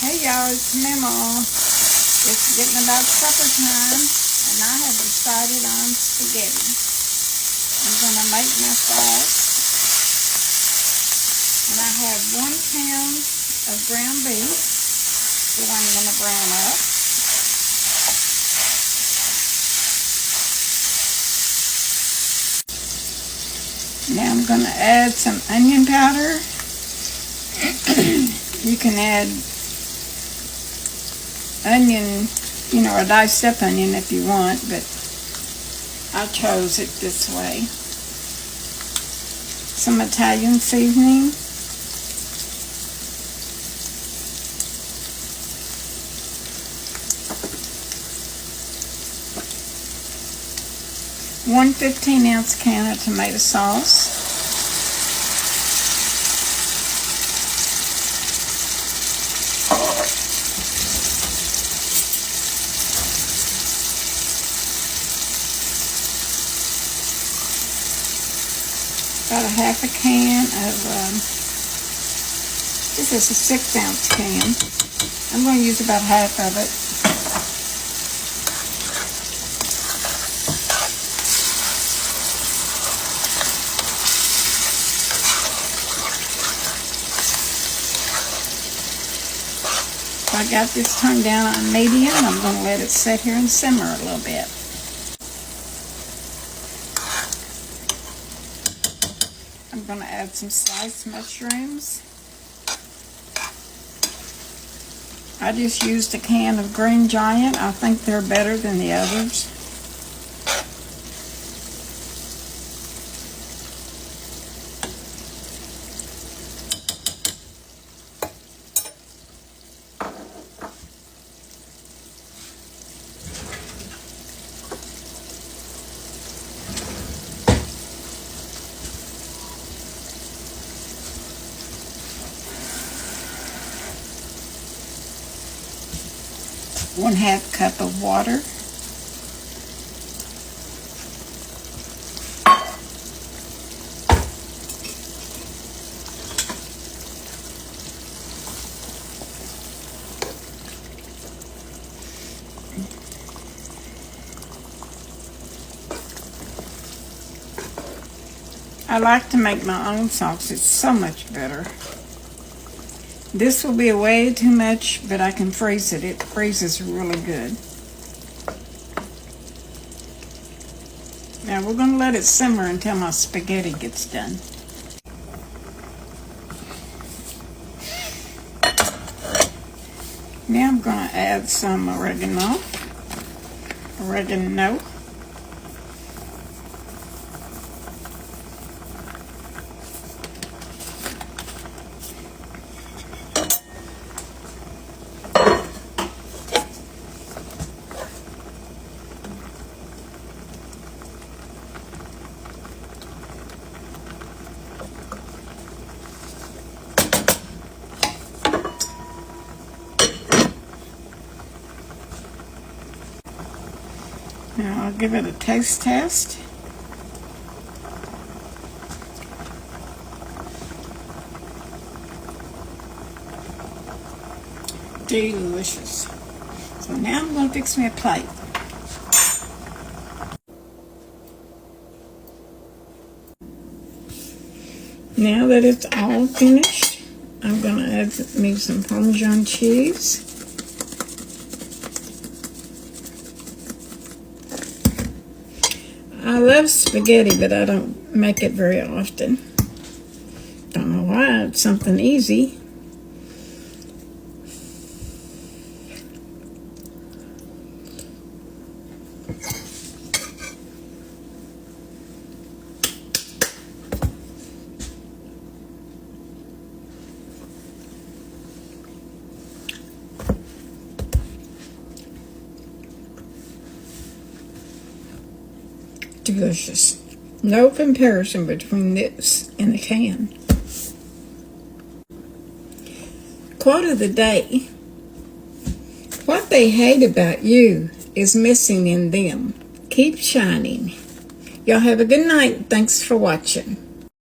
Hey y'all, it's Mama. It's getting about supper time, and I have decided on spaghetti. I'm going to make my sauce, and I have 1 pound of ground beef that I'm going to brown up. Now I'm going to add some onion powder. You can add onion, a diced up onion if you want, but I chose it this way. Some Italian seasoning. One 15-ounce can of tomato sauce. About a half a can of, this is a 6-ounce can. I'm going to use about half of it. So I got this turned down on medium. I'm going to let it sit here and simmer a little bit. I'm going to add some sliced mushrooms. I just used a can of Green Giant. I think they're better than the others. One half cup of water. I like to make my own sauce. It's so much better. This will be way too much, but I can freeze it. It freezes really good. Now we're going to let it simmer until my spaghetti gets done. Now I'm going to add some oregano. Now I'll give it a taste test. Delicious. So now I'm going to fix me a plate. Now that it's all finished, I'm going to add me some Parmesan cheese. I love spaghetti, but I don't make it very often. Don't know why. It's something easy. Delicious. No comparison between this and the can. Quote of the day: what they hate about you is missing in them. Keep shining. Y'all have a good night. Thanks for watching.